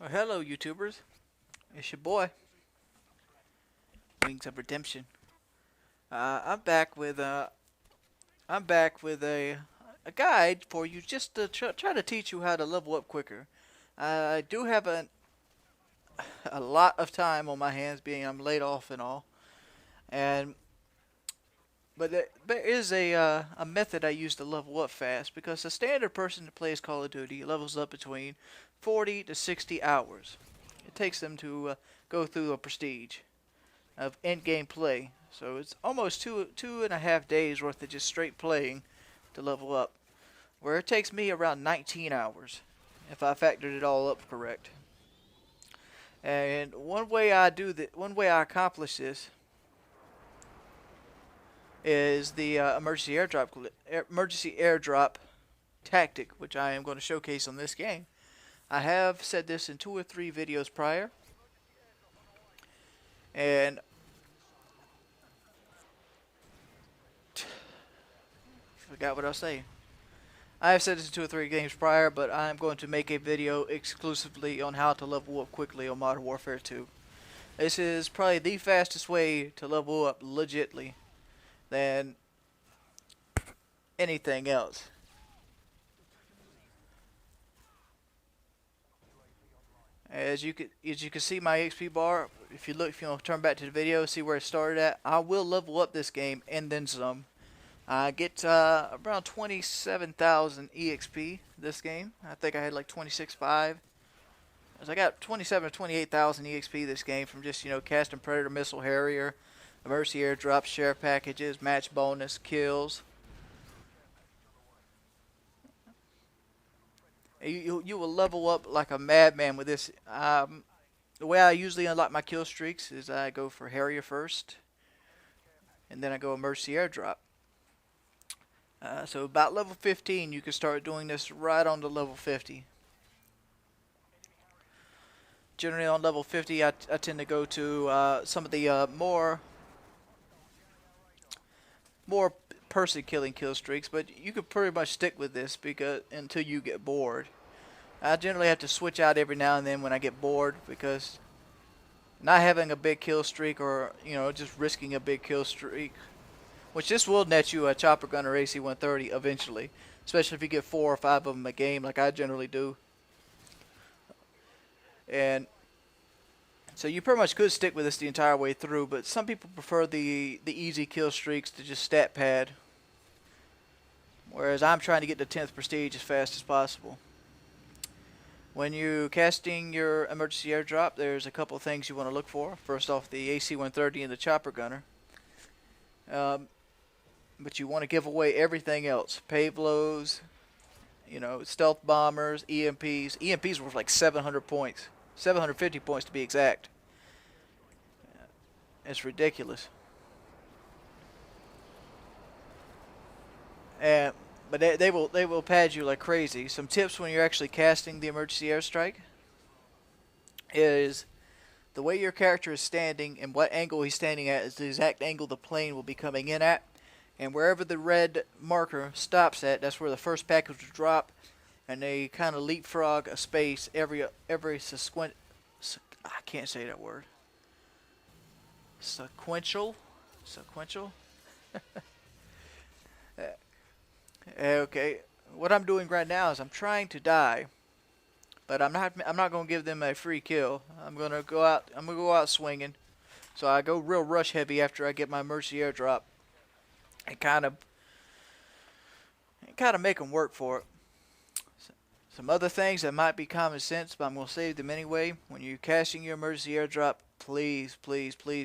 Well, hello, YouTubers. It's your boy, Wings of Redemption. I'm back with a guide for you, just to try to teach you how to level up quicker. I do have a lot of time on my hands, being I'm laid off and all, and there is a method I use to level up fast, because a standard person that plays Call of Duty levels up between 40 to 60 hours. It takes them to go through a prestige of end-game play. So it's almost two and a half days worth of just straight playing to level up. Where it takes me around 19 hours, if I factored it all up correct. And one way I accomplish this is the emergency airdrop tactic, which I am going to showcase on this game. I have said this in 2 or 3 videos prior, and forgot what I was saying. I have said this in 2 or 3 games prior, but I'm going to make a video exclusively on how to level up quickly on Modern Warfare 2. This is probably the fastest way to level up legitly than anything else. As you can see my XP bar, if you turn back to the video, see where it started at. I will level up this game and then some. I get around 27,000 EXP this game. I think I had like 26.5. I got 27 or 28,000 EXP this game from just, casting Predator, Missile, Harrier, emergency airdrops, share packages, match bonus, kills. You will level up like a madman with this. The way I usually unlock my kill streaks is I go for Harrier first, and then I go emergency airdrop. So about level 15, you can start doing this right on to level 50. Generally on level 50, I tend to go to some of the more person killing kill streaks, but you could pretty much stick with this because until you get bored. I generally have to switch out every now and then when I get bored, because not having a big kill streak, or just risking a big kill streak, which this will net you a chopper gun or AC-130 eventually, especially if you get 4 or 5 of them a game like I generally do. And so you pretty much could stick with this the entire way through, but some people prefer the easy kill streaks to just stat pad, whereas I'm trying to get the 10th prestige as fast as possible. When you're casting your emergency airdrop, there's a couple of things you want to look for. First off, the AC-130 and the chopper gunner. But you want to give away everything else. Payloads, stealth bombers, EMPs. EMPs were like 700 points. 750 points to be exact. It's ridiculous. But they will pad you like crazy. Some tips when you're actually casting the emergency airstrike is the way your character is standing and what angle he's standing at is the exact angle the plane will be coming in at. And wherever the red marker stops at, that's where the first package will drop. And they kind of leapfrog a space every sequential. I can't say that word. Sequential. Okay. What I'm doing right now is I'm trying to die, but I'm not going to give them a free kill. I'm going to go out swinging. So I go real rush heavy after I get my emergency airdrop. And kind of make them work for it. Some other things that might be common sense, but I'm going to save them anyway. When you're casting your emergency airdrop, please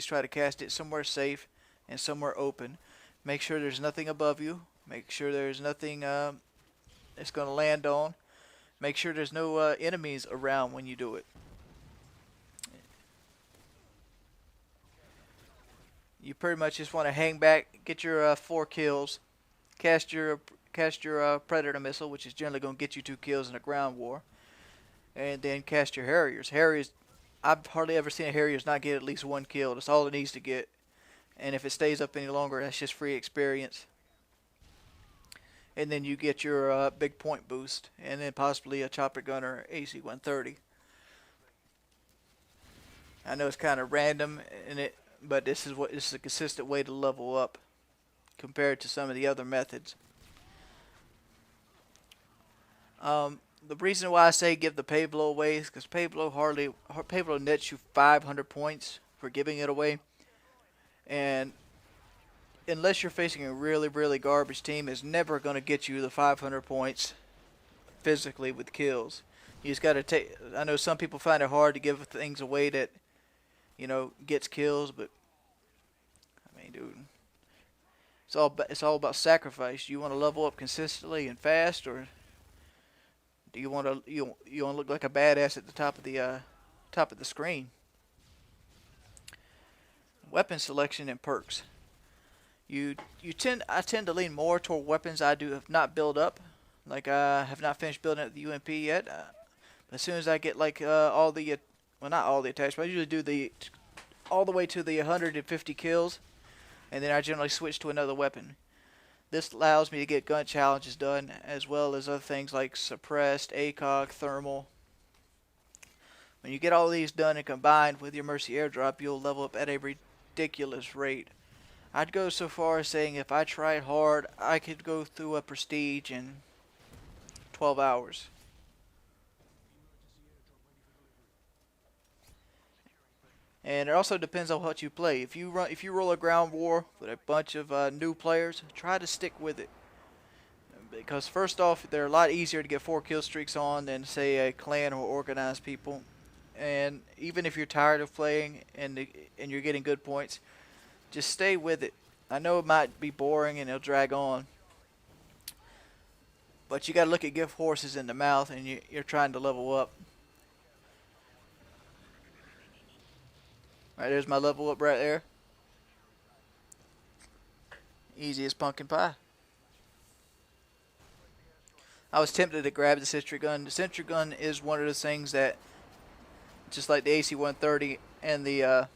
try to cast it somewhere safe and somewhere open. Make sure there's nothing above you. Make sure there's nothing it's going to land on. Make sure there's no enemies around when you do it. You pretty much just want to hang back, get your 4 kills, cast your Predator missile, which is generally going to get you 2 kills in a ground war, and then cast your Harriers. I've hardly ever seen a Harriers not get at least 1 kill. That's all it needs to get. And if it stays up any longer, that's just free experience. And then you get your big point boost, and then possibly a chopper gunner AC-130. I know it's kind of random in it, but this is a consistent way to level up compared to some of the other methods. The reason why I say give the pay blow away is because pay blow nets you 500 points for giving it away, and unless you're facing a really garbage team, it's never going to get you the 500 points physically with kills. You just got to take. I know some people find it hard to give things away that gets kills, but I mean, dude, it's all about sacrifice. Do you want to level up consistently and fast, or do you want to look like a badass at the top of the screen? Weapon selection and perks. I tend to lean more toward weapons I have not built up. Like I have not finished building up the UMP yet. But as soon as I get like not all the attacks, but I usually do all the way to the 150 kills, and then I generally switch to another weapon. This allows me to get gun challenges done, as well as other things like suppressed, ACOG, thermal. When you get all these done and combined with your Mercy airdrop, you'll level up at a ridiculous rate. I'd go so far as saying if I tried hard, I could go through a prestige in 12 hours. And it also depends on what you play. If you roll a ground war with a bunch of new players, try to stick with it. Because first off, they're a lot easier to get 4 kill streaks on than say a clan or organized people. And even if you're tired of playing and you're getting good points, just stay with it. I know it might be boring and it'll drag on, but you got to look at give horses in the mouth, and you're trying to level up. All right, there's my level up right there. Easy as pumpkin pie. I was tempted to grab the sentry gun. The sentry gun is one of those things that, just like the AC-130 and the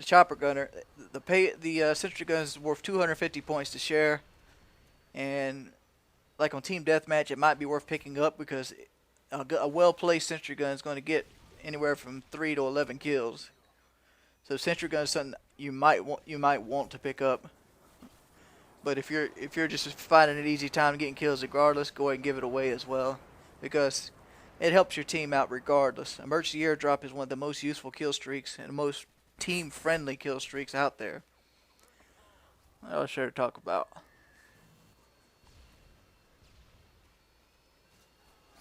chopper gunner, the sentry gun is worth 250 points to share, and like on team deathmatch, it might be worth picking up because a well-placed sentry gun is going to get anywhere from 3 to 11 kills. So sentry gun is something you might want to pick up. But if you're just finding an easy time getting kills regardless, go ahead and give it away as well, because it helps your team out regardless. Emergency airdrop is one of the most useful kill streaks and the most team-friendly kill streaks out there. What else should I talk about?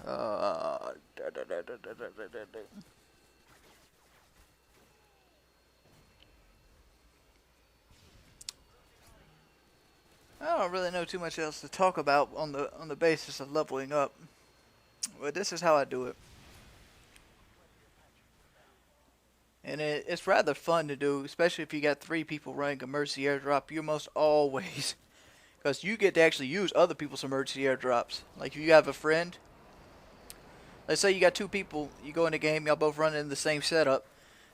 I don't really know too much else to talk about on the basis of leveling up. But this is how I do it. And it's rather fun to do, especially if you got 3 people running a emergency airdrop. You most always, because you get to actually use other people's emergency airdrops. Like if you have a friend, let's say you got 2 people, you go in the game, y'all both running in the same setup,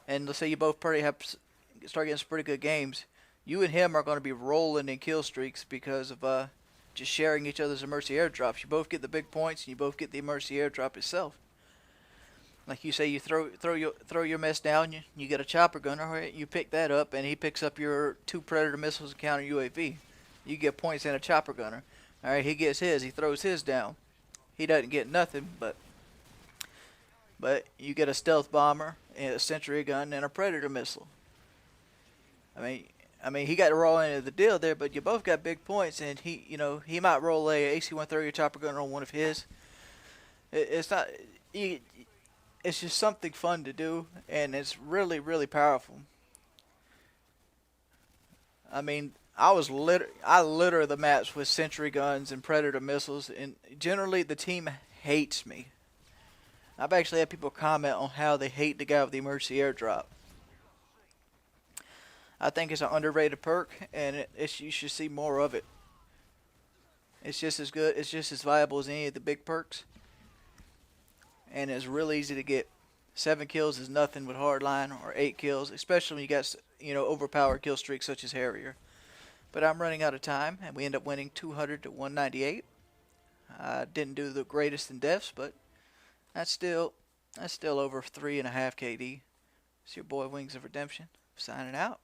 and let's say you both start getting some pretty good games. You and him are going to be rolling in kill streaks because of just sharing each other's emergency airdrops. You both get the big points, and you both get the emergency airdrop itself. Like you say, you throw your mess down, you get a chopper gunner, you pick that up, and he picks up your 2 predator missiles and counter UAV. You get points and a chopper gunner. All right, he gets his, he throws his down. He doesn't get nothing, but you get a stealth bomber and a sentry gun and a predator missile. I mean, he got the raw end of the deal there, but you both got big points, and he might roll a AC-130 chopper gunner on one of his. It's not. It's just something fun to do, and it's really powerful. I mean, I litter the maps with sentry guns and predator missiles, and generally the team hates me. I've actually had people comment on how they hate the guy with the emergency airdrop. I think it's an underrated perk, and you should see more of it. It's just as good. It's just as viable as any of the big perks. And it's real easy to get. 7 kills is nothing with hardline, or 8 kills, especially when you got overpowered kill streaks such as Harrier. But I'm running out of time, and we end up winning 200 to 198. I didn't do the greatest in deaths, but that's still That's still over 3.5 KD. It's your boy Wings of Redemption signing out.